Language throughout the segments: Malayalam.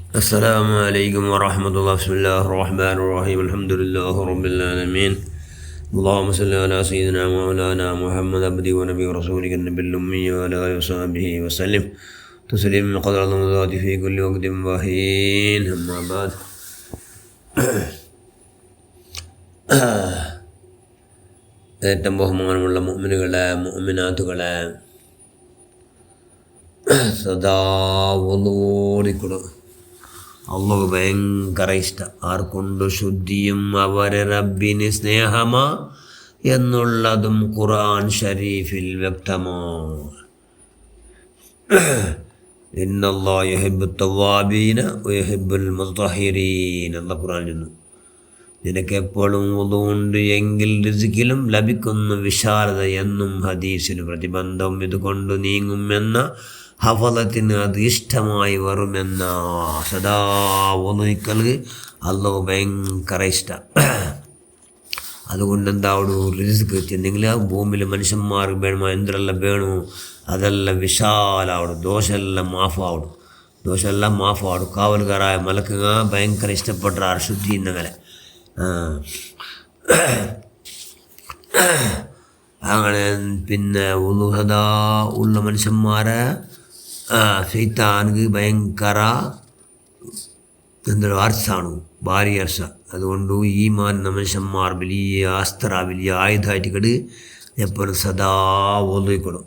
السلام عليكم ورحمة الله. بسم الله الرحمن الرحيم. الحمد لله رب العالمين. اللهم صل على سيدنا مولانا محمد عبده ونبي ورسولك النبي الأمي وعلى آله وصحبه وسلم تسليما قدر الله في كل وقت وحين. أما بعد ഏറ്റവും ബഹുമാനമുള്ള മുഅ്മിനുകളെ മുഅ്മിനാത്തുകളെ, സദാ ഒന്നുകൂടിക്കൊടു അള്ളാഹു ഭയങ്കര ഇഷ്ടം. ആർക്കൊണ്ട് ശുദ്ധിയും അവരെ റബ്ബിന് സ്നേഹമാ എന്നുള്ളതും ഖുർആൻ ഷരീഫിൽ വ്യക്തമാണ്. ഇന്നല്ലാഹ യുഹിബ്ബുത് തവ്വാബീന വയുഹിബ്ബുൽ മുത്തഹിരീൻ. അല്ലാഹു ഖുർആൻ ചൊല്ലുന്നു, നിനക്കെപ്പോഴും വുളൂഉണ്ട് എങ്കിൽ റിസ്കിലും ലഭിക്കുന്ന വിശാലത എന്നും ഹദീസിന് പ്രതിബന്ധം ഇതുകൊണ്ട് നീങ്ങുമെന്ന ഹഫളത്തിന് അത് ഇഷ്ടമായി വരുമെന്ന സദാ ഒന്നുക്കൽ അള്ളാഹു ഭയങ്കര ഇഷ്ടം. അതുകൊണ്ട് എന്താവൂ റിസ്ക് ചെന്നെങ്കിൽ ആ ഭൂമിയിൽ മനുഷ്യന്മാർക്ക് വേണമോ എന്തെല്ലാം വേണോ അതെല്ലാം വിശാലാവണം, ദോഷമെല്ലാം മാഫാവണം. കാവൽക്കാരായ മലക്കുക ഭയങ്കര ഇഷ്ടപ്പെട്ട ശുദ്ധി ഇന്നങ്ങനെ അങ്ങനെ. പിന്നെ സദാ ഉള്ള മനുഷ്യന്മാരെ ശൈത്താനിക്ക് ഭയങ്കര അർസാണ്, ഭാരി അർസ. അതുകൊണ്ട് ഈമാൻ മനുഷ്യന്മാർ വലിയ അസ്ത്ര, വലിയ ആയുധമായിട്ട് കണ്ട് എപ്പോഴും സദാ ഒന്നുകൊടും.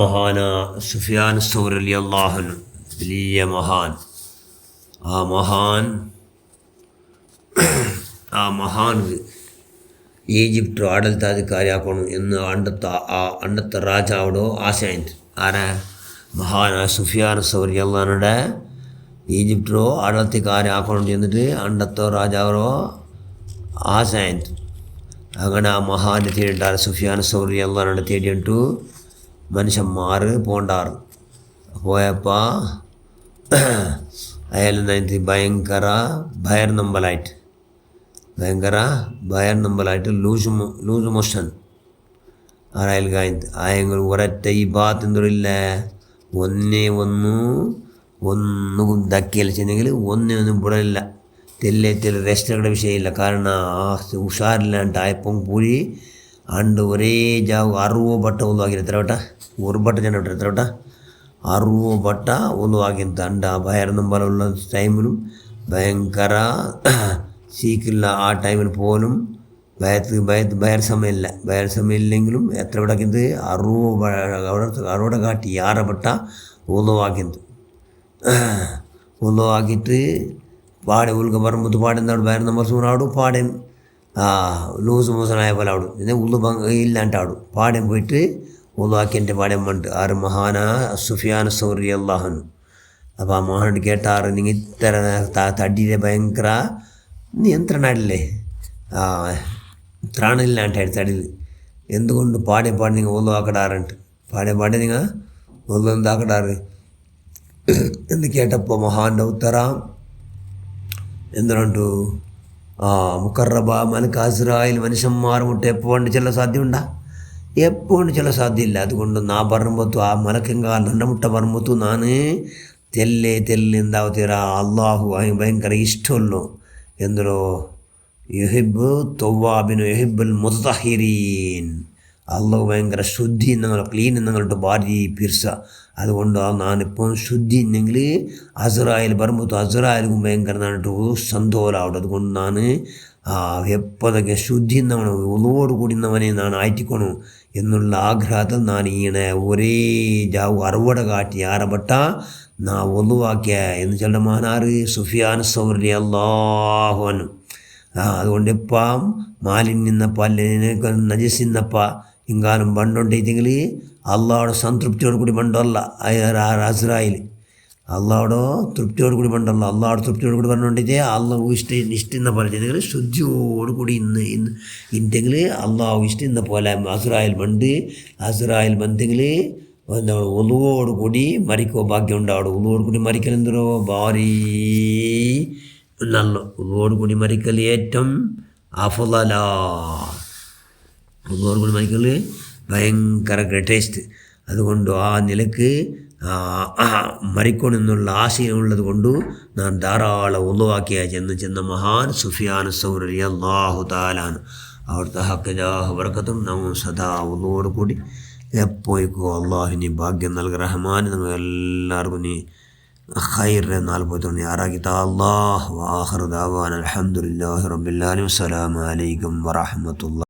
മഹാന സുഫിയാൻ സൗരി റളിയല്ലാഹു അൻഹു, വലിയ മഹാൻ. ആ മഹാൻ ഈജിപ്റ്റ് ആಡಳಿತಾಧಿಕಾರಿಯಾക്കണം എന്ന് അണ്ടത്തെ രാജാവോടോ ആശയുണ്ട്. ആരാ? മഹാനായ സുഫിയാൻ സൗരി റളിയല്ലാഹുവിന്റെ ഈജിപ്റ്റോ ആಡಳಿತക്കാരി ആക്കണം ചെന്നിട്ട് അണ്ടത്തോ രാജാവോ ആശയുണ്ട്. അങ്ങനെ ആ മഹാനെ തേടിട്ടാറ്. സുഫിയാൻ സൗരി റളിയല്ലാഹുവിനെ തേടിയിട്ടു മനുഷ്യന്മാർ പോണ്ടാറ്. പോയപ്പോൾ അയാൾ ഭയങ്കര ഭയനമ്പലായിട്ട് ലൂസ് മോഷൻ ആരായാലും ആയെങ്കിൽ ഒരൊറ്റ ഈ ഭാഗത്തെന്തോരില്ല ഒന്നും ദക്കിയല്ല ചെന്നെങ്കിൽ ഒന്നും വിടലില്ല. തെല്ലെ റെസ്റ്റ് എടുക്കേണ്ട വിഷയമില്ല. കാരണം ആ ഉഷാറില്ലാണ്ട് ആയപ്പം കൂടി അണ്ട് ഒരേ ജാവ് 60 ಬಟ್ಟ ഒന്നുവാക്കി. എത്ര വട്ട? 1 ಬಟ್ಟ ജന വിട്ട എത്ര വട്ട? 60 ಬಟ್ಟ ഒന്നുവാക്കിയത്. അണ്ട് ആ ഭയനമ്പലുള്ള ടൈമിലും ഭയങ്കര സീക്കില്ല. ആ ടൈമിൽ പോലും ഭയർ സമയമില്ലെങ്കിലും എത്ര വിടക്കുന്നത് 60 കാട്ടി 6 ಬಟ್ಟ ഒന്നുവാക്കിയത്. ഒന്നുവാക്കിയിട്ട് പാടെ ഉൽക പറമ്പത്ത് പാടുന്നാడు ഭയനമ്പർ സൂറാడు പാടേം ലൂസ് മോശനായ പോലെ ആവിടും. ഉള്ളു ഇല്ലാണ്ടാവിടും. പാടം പോയിട്ട് ഉള്ളാക്കിൻ്റെ പാടം വന്നിട്ട് ആറ് മഹാന സുഫിയാൻ സൗരി റളിയല്ലാഹു അൻഹു. അപ്പോൾ ആ മഹാനോട് കേട്ടാറ്, നിങ്ങൾ ഇത്ര തടിയിലെ ഭയങ്കര നിയന്ത്രണമില്ലേ, ത്രാണില്ലാണ്ടായിട്ട് തടിയിൽ എന്തുകൊണ്ട് പാടെ നിങ്ങൾ ഒന്നുവാക്കടാറുണ്ട്. പാടെ നിങ്ങൾ ഒന്നും എന്താക്കടാറ് എന്ന് കേട്ടപ്പോൾ മഹാൻ്റെ ഉത്തരം എന്തുകൊണ്ടു? മുക്കറബ മലക്ക് അസ്രായേൽ മനുഷ്യന്മാർ മുട്ട് എപ്പോണ്ട് ചില സാധ്യമുണ്ടാ? എപ്പോണ്ട് ചില സാധ്യമില്ല. അതുകൊണ്ട് നാ പറഞ്ഞുമ്പോത്തു ആ മലക്കെങ്കാൽ രണ്ട് മുട്ട പറഞ്ഞുമ്പോത്തു നാന് തെല്ലെ എന്താവത്തീര അള്ളാഹു ഭയങ്കര ഇഷ്ടമല്ലോ എന്തോ യുഹിബ് തവ്വാബിൻ യുഹിബുൽ മുത്തഹിരീൻ. അള്ളാഹു ഭയങ്കര ശുദ്ധി നിങ്ങൾ ക്ലീൻ നിങ്ങളുടെ ഭാര്യ പിർസ. അതുകൊണ്ട് ഞാനിപ്പം ശുദ്ധി ഉണ്ടെങ്കിൽ അസ്രായേൽ പറയുമ്പോൾ അസ്രായേലും ഭയങ്കര നാട്ട് സന്തോഷമാവട്ടെ. അതുകൊണ്ട് ഞാൻ എപ്പോഴൊക്കെ ശുദ്ധി എന്നവനെ ഒന്നോട് കൂടിന്നവനെ ഞാൻ ആയിട്ടിക്കണം എന്നുള്ള ആഗ്രഹത്തിൽ ഞാൻ ഇങ്ങനെ ഒരേ ജാവ് 60 കാട്ടി 6 ಬಟ್ಟ നാ ഒന്നുവാക്കിയ എന്ന് ചില മഹാനാറ് സുഫിയാൻ സൗരി റളിയല്ലാഹു അൻഹു. അതുകൊണ്ട് ഇപ്പം മാലിന്യന്നപ്പ അല്ലെങ്കിൽ നജസിന്നപ്പ ഇങ്കാലം ബണ്ടുണ്ടെങ്കിൽ അള്ളാഹുടെ സംതൃപ്തിയോട് കൂടി ബണ്ടല്ല അസ്രായേൽ. അള്ളാഹുടെ തൃപ്തിയോട് കൂടി ബണ്ടല്ല. അള്ളാഹുടെ തൃപ്തിയോട് കൂടി പറഞ്ഞുകൊണ്ടിട്ട് അള്ളാഹു ഇഷ്ടം പോലെ ചെയ്തെങ്കിൽ ശുദ്ധിയോട് കൂടി ഇന്നെങ്കിൽ അള്ളാഹു ഇഷ്ടം പോലെ അസ്രായേൽ ബന്തെങ്കിൽ എന്താ ഒന്നുവോട് കൂടി മരിക്കോ ഭാഗ്യം ഉണ്ടാവും. ഒന്നുവോട് കൂടി മരിക്കലെന്തോ ഭാരീ നല്ല. ഒന്നുവോട് കൂടി മരിക്കൽ ഏറ്റവും അഫ്ളലാ. ഉള്ളോർക്കും മരിക്കൽ ഭയങ്കര ടേസ്റ്റ്. അതുകൊണ്ട് ആ നിലക്ക് മരിക്കണമെന്നുള്ള ആശയമുള്ളത് കൊണ്ട് ഞാൻ ധാരാളം ഉളവാക്കിയ ചെന്ന മഹാൻ സുഫിയാൻ സൗരി റളിയല്ലാഹു തആല അവിടുത്തെ ഹക്കജാഹ് ബർക്കത്തും നാം സദാ ഉള്ളോട് കൂടി എപ്പോഴേക്കും അള്ളാഹു ഭാഗ്യം നൽകുക. റഹ്മാൻ നിങ്ങൾ എല്ലാവർക്കും നീ ഖൈറിനെ നാൽപ്പത്തൊന്ന് ആറാക്കിത്ത അല്ലാഹ്. വആഖിറു ദഅവാന അൽഹംദുലില്ലാഹി റബ്ബിൽ ആലമീൻ. അസ്സലാമു അലൈക്കും വറഹ്മത്തുള്ളാഹി.